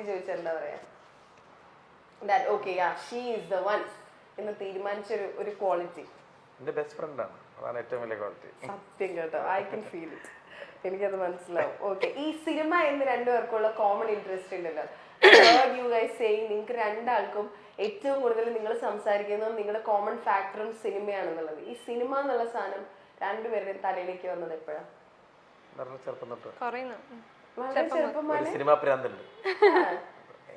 Quality ചോദിച്ചാൽ എന്താ പറയാ? That okay, yeah, she is the one എന്ന് തീരുമാനിച്ച ഒരു ക്വാളിറ്റി. എന്റെ ബെസ്റ്റ് ഫ്രണ്ട് ആണ്, അതാണ് ഏറ്റവും വലിയ ക്വാളിറ്റി. സത്യം കേട്ടോ, ഐ കൻ ഫീൽ ഇറ്റ്, എനിക്കത് മനസ്സിലാവും. ഓക്കെ, ഈ സിനിമ എന്ന് രണ്ടുപേർക്കുള്ള കോമൺ ഇൻട്രസ്റ്റ് ഉണ്ടല്ലോ. യു ഗൈസ് സേയിങ് നിങ്ങൾക്ക് രണ്ടാൾക്കും ഏറ്റവും കൂടുതൽ നിങ്ങൾ സംസാരിക്കുന്നതും നിങ്ങളുടെ കോമൺ ഫാക്ടറും സിനിമയാണെന്നുള്ളത്. ഈ സിനിമ എന്നുള്ള സാധനം രണ്ടുപേരുടെയും തലയിലേക്ക് വന്നത് എപ്പോഴാണ്? ചെറുപ്പം തൊട്ട് വളരെ ചെറുപ്പം മുതലേ സിനിമ പ്രാന്തുണ്ട്.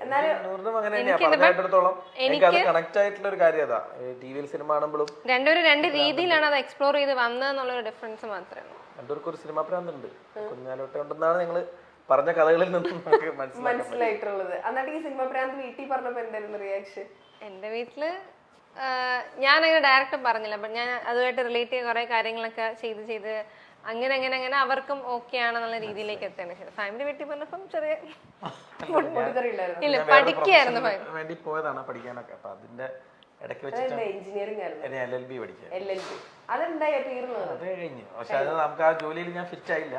എന്നാലും അങ്ങനെ പറഞ്ഞിടത്തോളം എനിക്ക് അത് കണക്ട് ആയിട്ടുള്ള ഒരു കാര്യം അതാ. ടിവിയിൽ സിനിമ കാണുമ്പോഴും രണ്ടുപേരും രണ്ട് രീതിയിലാണ് അത് എക്സ്പ്ലോർ ചെയ്ത് വന്നതെന്നുള്ള ഡിഫറൻസ് മാത്രമേ. രണ്ടുപേർക്കും ഒരു സിനിമ പ്രാന്തുണ്ട് കുഞ്ഞാലോട്ടെ ഉണ്ടെന്നാണ് ഞങ്ങള് പറഞ്ഞ കഥകളിൽ നിന്നും നമുക്ക് മനസ്സിലായിട്ടുള്ളത്. എന്നിട്ട് ഈ സിനിമ പ്രാന്ത് വീട്ടിൽ പറഞ്ഞപ്പോ എന്തായിരുന്നു റിയാക്ഷൻ? എന്റെ വീട്ടില് ഞാൻ അങ്ങനെ ഡയറക്റ്റ് പറഞ്ഞില്ല, ബട്ട് ഞാൻ അതുമായിട്ട് റിലേറ്റ് ചെയ്ത കുറെ കാര്യങ്ങളൊക്കെ ചെയ്ത് അങ്ങനെ അവർക്കും ഓക്കെ ആണെന്നുള്ള രീതിയിലേക്ക് എത്തുകയാണ് ചെയ്തത്. ഫാമിലി വീട്ടിൽ പറഞ്ഞപ്പം ചെറിയ ഇല്ല പഠിക്കായിരുന്നു വേണ്ടി പോയതാണ് പഠിക്കാനൊക്കെ. അപ്പൊ അതിന്റെ ഇടയ്ക്ക് വെച്ചിട്ട് എഞ്ചിനീയറിംഗ് ആയിരുന്നു, LLB പഠിക്കാൻ. അതെന്തായി തീർന്നത്? അത് കഴിഞ്ഞു. പക്ഷെ അത് നമുക്ക് ആ ജോലിയിൽ ഞാൻ ഫിറ്റ് ആയില്ല.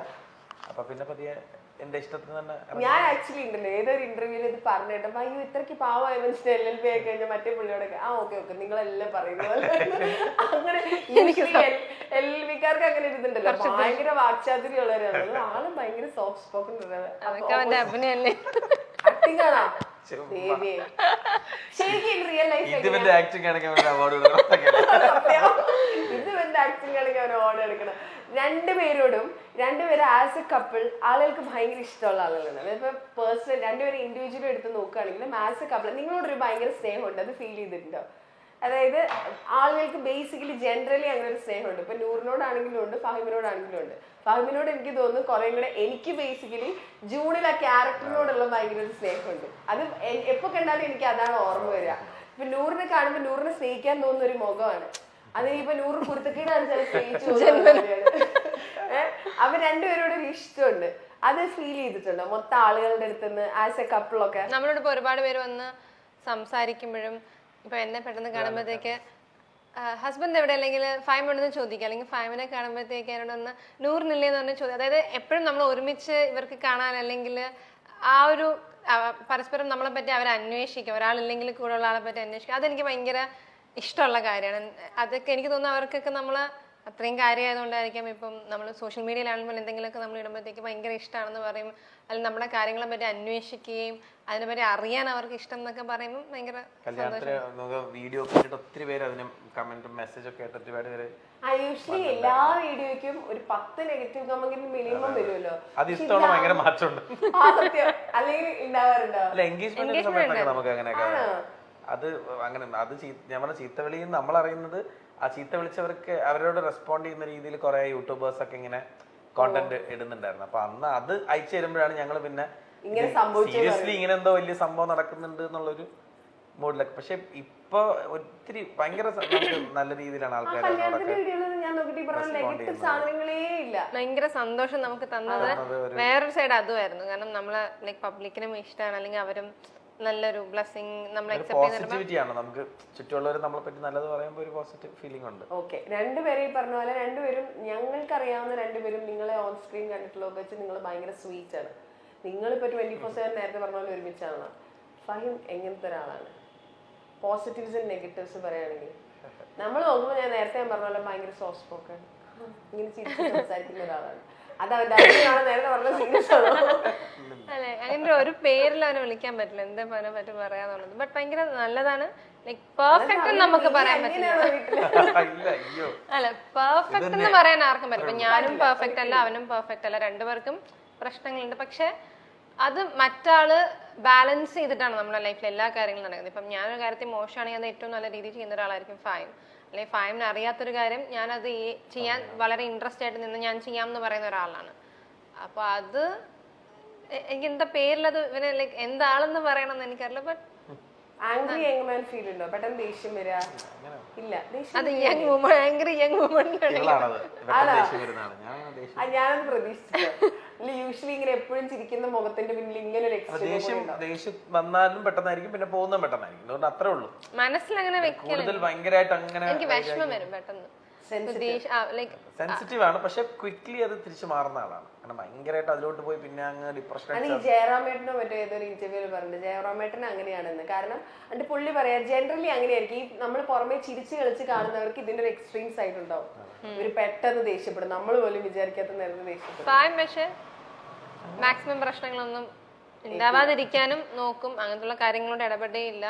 അപ്പൊ പിന്നെ പതിയെ എന്റെ ഇഷ്ടത്തിന് തന്നെ. ഞാൻ ആക്ച്വലി ഉണ്ടല്ലോ ഏതൊരു ഇന്റർവ്യൂവിൽ ഇത് പറഞ്ഞിട്ടപ്പോ അയ്യോ ഇത്രക്ക് പാവമായ മനുഷ്യൻ LLB ആയി കഴിഞ്ഞാൽ മറ്റേ പുള്ളിയോടൊക്കെ ഓക്കെ നിങ്ങളെല്ലാം പറയുന്നത് അങ്ങനെ. LLBക്കാർക്ക് അങ്ങനെ ഇരുന്നുണ്ടല്ലോ, ഭയങ്കര വാക്ചാതുര്യം ഉള്ളവരാണ്. ആളും ഭയങ്കര സോഫ്റ്റ് സ്പോക്കൺ ആക്ടിങ് ആണോ ദേവിയെ? ശരിക്കും റിയൽ ലൈഫ് ഇത് എന്റെ ആക്ടിങ് ആണെങ്കിൽ അവൻ അവാർഡ് എടുക്കണം. രണ്ടുപേരും ആസ് എ കപ്പിൾ ആളുകൾക്ക് ഭയങ്കര ഇഷ്ടമുള്ള ആളുകളാണ്. അതിപ്പോ പേഴ്സണൽ രണ്ടുപേരും ഇൻഡിവിജ്വലി എടുത്ത് നോക്കുകയാണെങ്കിലും ആസ് എ കപ്പിൾ നിങ്ങളോടൊരു ഭയങ്കര സ്നേഹമുണ്ട്, അത് ഫീൽ ചെയ്തിട്ടുണ്ടോ? അതായത് ആളുകൾക്ക് ബേസിക്കലി ജനറലി അങ്ങനെ ഒരു സ്നേഹമുണ്ട്. ഇപ്പൊ നൂറിനോടാണെങ്കിലും ഉണ്ട്, ഫഹിമിനോടാണെങ്കിലും ഉണ്ട്. ഫഹിമിനോട് എനിക്ക് തോന്നുന്നു കുറെ കൂടെ എനിക്ക് ബേസിക്കലി ജൂണിൽ ആ ക്യാരക്ടറിനോടുള്ള ഭയങ്കര ഒരു സ്നേഹമുണ്ട്. അത് എപ്പോ കണ്ടാലും എനിക്ക് അതാണ് ഓർമ്മ വരിക. ഇപ്പൊ നൂറിനെ കാണുമ്പോൾ നൂറിനെ സ്നേഹിക്കാൻ തോന്നുന്ന ഒരു മുഖമാണ്. അതിനിപ്പോ നൂറ് കുരുത്തക്കേടാണ് ചില സ്നേഹിച്ചു. അവർ രണ്ടുപേരോട് ഒരു ഇഷ്ടമുണ്ട്, അത് ഫീൽ ചെയ്തിട്ടുണ്ടോ മൊത്തം ആളുകളുടെ അടുത്തുനിന്ന് ആസ് എ കപ്പിളൊക്കെ? നമ്മളോട് ഇപ്പൊ ഒരുപാട് പേര് വന്ന് സംസാരിക്കുമ്പോഴും ഇപ്പൊ എന്നെ പെട്ടെന്ന് കാണുമ്പോഴത്തേക്ക് ഹസ്ബൻഡ് എവിടെ അല്ലെങ്കിൽ ഫൈമുണ്ടെന്ന് ചോദിക്കുക, അല്ലെങ്കിൽ ഫൈമിനെ കാണുമ്പോഴത്തേക്ക് എന്നോട് ഒന്ന് നൂറിനില്ലേന്ന് പറഞ്ഞ ചോദ്യം. അതായത് എപ്പോഴും നമ്മൾ ഒരുമിച്ച് ഇവർക്ക് കാണാൻ അല്ലെങ്കിൽ ആ ഒരു പരസ്പരം നമ്മളെ പറ്റി അവർ അന്വേഷിക്കുക, ഒരാളില്ലെങ്കിൽ കൂടെ ഉള്ള ആളെ പറ്റി അന്വേഷിക്കുക. അതെനിക്ക് ഭയങ്കര ഇഷ്ടമുള്ള കാര്യമാണ്. അതൊക്കെ എനിക്ക് തോന്നുന്നു അവർക്കൊക്കെ നമ്മൾ അത്രയും കാര്യമായതുകൊണ്ടായിരിക്കാം ഇപ്പം നമ്മൾ സോഷ്യൽ മീഡിയയിലാണെങ്കിലും എന്തെങ്കിലുമൊക്കെ നമ്മൾ ഇടുമ്പോഴത്തേക്ക് ഭയങ്കര ഇഷ്ടമാണെന്ന് പറയും, അല്ലെങ്കിൽ നമ്മുടെ കാര്യങ്ങളെ പറ്റി അന്വേഷിക്കുകയും അതിനെപ്പറ്റി അറിയാൻ അവർക്ക് ഇഷ്ടം എന്നൊക്കെ പറയുമ്പോൾ ഭയങ്കര വീഡിയോ ഒത്തിരി പേര് അതിന് കമന്റും മെസ്സേജ് ഒക്കെ ആയിട്ട് ഒരുപാട് പേര് യൂഷ്വലി എല്ലാ വീഡിയോയ്ക്കും ഒരു 10 നെഗറ്റീവ് കമന്റ് മിനിമം വരുമല്ലോ. അത് ഇഷ്ടമുള്ള ഭയങ്കര മാറ്റമുണ്ട്. അല്ലെങ്കിൽ ഉണ്ടാവാറുണ്ടോ? അല്ല എൻഗേജ്മെന്റ് സമയത്തൊക്കെ നമുക്ക് അങ്ങനെയൊക്കെ അത് അങ്ങനെ അത് ഞാൻ പറഞ്ഞ ചീത്തവിളി നമ്മൾ അറിയുന്നത് ആ ചീത്ത വിളിച്ചവർക്ക് അവരോട് റെസ്പോണ്ട് ചെയ്യുന്ന രീതിയിൽ കുറെ യൂട്യൂബേഴ്സ് ഒക്കെ ഇങ്ങനെ കോണ്ടന്റ് ഇടുന്നുണ്ടായിരുന്നു. അപ്പൊ അന്ന് അത് അയച്ചു തരുമ്പോഴാണ് ഞങ്ങൾ പിന്നെ സീരിയസ്ലി ഇങ്ങനെ എന്തോ വലിയ സംഭവം നടക്കുന്നുണ്ട് എന്നുള്ളൊരു മൂഡിലൊക്കെ. പക്ഷെ ഇപ്പൊ ഒത്തിരി ഭയങ്കര നല്ല രീതിയിലാണ് ആൾക്കാർ ഭയങ്കര സന്തോഷം നമുക്ക് തന്നത്. വേറൊരു സൈഡ് അതുമായിരുന്നു, കാരണം നമ്മളെ ലൈക് പബ്ലിക്കിനും ഇഷ്ടമാണ്, അല്ലെങ്കിൽ അവരും നല്ലൊരു ബ്ലെസ്സിങ് നമ്മൾ പോസിറ്റിവിറ്റിയാണ്. നമുക്ക് ചുറ്റുമുള്ളവർ നമ്മളെ പറ്റി നല്ലത് പറയുമ്പോൾ ഒരു പോസിറ്റീവ് ഫീലിംഗ് ഉണ്ട്. ഓക്കെ, രണ്ടുപേരെ ഈ പറഞ്ഞ പോലെ രണ്ടുപേരും ഞങ്ങൾക്കറിയാവുന്ന രണ്ടുപേരും നിങ്ങളെ ഓൺ സ്ക്രീൻ കണ്ടിട്ടുള്ളതൊക്കെ വെച്ച് നിങ്ങൾ ഭയങ്കര സ്വീറ്റ് ആണ്. നിങ്ങളിപ്പോ 24/7 നേരത്തെ പറഞ്ഞ പോലെ ഒരുമിച്ചാണ്. ഫഹിം എങ്ങനത്തെ ഒരാളാണ്? പോസിറ്റീവ്സ് ആൻഡ് നെഗറ്റീവ്സ് പറയുകയാണെങ്കിൽ നമ്മൾ നോക്കുമ്പോൾ ഞാൻ പറഞ്ഞ പോലെ ഭയങ്കര സോഫ്റ്റ് സ്പോക്കൺ ഇങ്ങനെ ചിരിച്ച് സംസാരിക്കുന്ന ഒരാളാണ്. അത് അവന്റെ നേരത്തെ പറഞ്ഞ സീരിയസ് ആണോ? അല്ലെ, അങ്ങനെ ഒരു പേരിൽ അവനെ വിളിക്കാൻ പറ്റില്ല, എന്താ അവനെ പറ്റി പറയാന്നുള്ളത്. ബട്ട് ഭയങ്കര നല്ലതാണ്. ലൈക് പെർഫെക്റ്റ് നമുക്ക് പറയാൻ പറ്റില്ല. അല്ല, പെർഫെക്റ്റ് എന്ന് പറയാൻ ആർക്കും പറ്റില്ല. ഞാനും പെർഫെക്റ്റ് അല്ല, അവനും പെർഫെക്റ്റ് അല്ല, രണ്ടുപേർക്കും പ്രശ്നങ്ങളുണ്ട്. പക്ഷെ അത് മറ്റാള് ബാലൻസ് ചെയ്തിട്ടാണ് നമ്മുടെ ലൈഫിൽ എല്ലാ കാര്യങ്ങളും നടക്കുന്നത്. ഇപ്പം ഞാനൊരു കാര്യത്തിൽ മോശമാണെങ്കിൽ അത് ഏറ്റവും നല്ല രീതിയിൽ ചെയ്യുന്ന ഒരാളായിരിക്കും ഫൈം. അല്ലെങ്കിൽ ഫൈമിന് അറിയാത്തൊരു കാര്യം ഞാനത് ചെയ്യാൻ വളരെ ഇൻട്രസ്റ്റ് ആയിട്ട് നിന്ന് ഞാൻ ചെയ്യാമെന്ന് പറയുന്ന ഒരാളാണ്. അപ്പൊ അത് എനിക്ക് എന്താ പേരിലത് ഇവനെ ലൈക്ക് എന്താളെന്ന് പറയണമെന്ന് എനിക്കറിയില്ല. But angry young man feel ഉണ്ടോ? പെട്ടെന്ന് ദേഷ്യം വരിക? ഇല്ല, അത് young woman, angry young woman ഞാനത് പ്രതീക്ഷിച്ചില്ല. യൂഷ്വലി ഇങ്ങനെ എപ്പോഴും ചിരിക്കുന്ന മുഖത്തിന്റെ പിന്നിൽ ഇങ്ങനെ ഒരു ദേഷ്യം വന്നാലും പെട്ടെന്നായിരിക്കും, പിന്നെ പോകുന്നതും പെട്ടെന്നായിരിക്കും. അതുകൊണ്ട് അത്രേ ഉള്ളൂ. മനസ്സിലങ്ങനെ കൂടുതൽ ഭയങ്കരമായിട്ട് അങ്ങനെ എനിക്ക് വിഷമം വരും പെട്ടെന്ന്. ലൈക്ക് സെൻസിറ്റീവ് ആണ്, പക്ഷെ ക്വിക്ലി അത് തിരിച്ചു മാറുന്ന ആളാണ്. കാരണം ഭയങ്കരമായിട്ട് അതിലോട്ട് പോയി പിന്നെ അങ്ങ് ഡിപ്രഷൻ. അത് ഈ ജയറാമേട്ടനോ മറ്റോ ഏതൊരു ഇന്റർവ്യൂല് പറഞ്ഞിട്ട് ജയറാമേട്ടൻ അങ്ങനെയാണെന്ന്. കാരണം എന്നിട്ട് പുള്ളി പറയാ ജനറലി അങ്ങനെയായിരിക്കും, ഈ നമ്മൾ പുറമെ ചിരിച്ച് കളിച്ച് കാണുന്നവർക്ക് ഇതിന്റെ ഒരു എക്സ്ട്രീം സൈഡ് ഉണ്ടാവും. ഇവര് പെട്ടെന്ന് ദേഷ്യപ്പെടും, നമ്മൾ പോലും വിചാരിക്കാത്ത നേരത്തെ ദേഷ്യപ്പെടും. പക്ഷെ മാക്സിമം പ്രശ്നങ്ങളൊന്നും ഉണ്ടാവാതിരിക്കാനും നോക്കും. അങ്ങനത്തെ കാര്യങ്ങളോട് ഇടപെടേ ഇല്ല.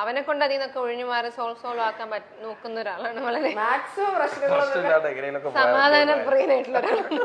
അവനെ കൊണ്ട് അതിൽ നിന്നൊക്കെ ഒഴിഞ്ഞു മാറി സോൾവ് ആക്കാൻ നോക്കുന്ന ഒരാളാണ്. വളരെ മാക്സിമം പ്രശ്നങ്ങളൊന്നും എങ്ങനെയൊക്കെ സമാധാനപ്രിയനായിട്ടുള്ള ഒരാളാണ്.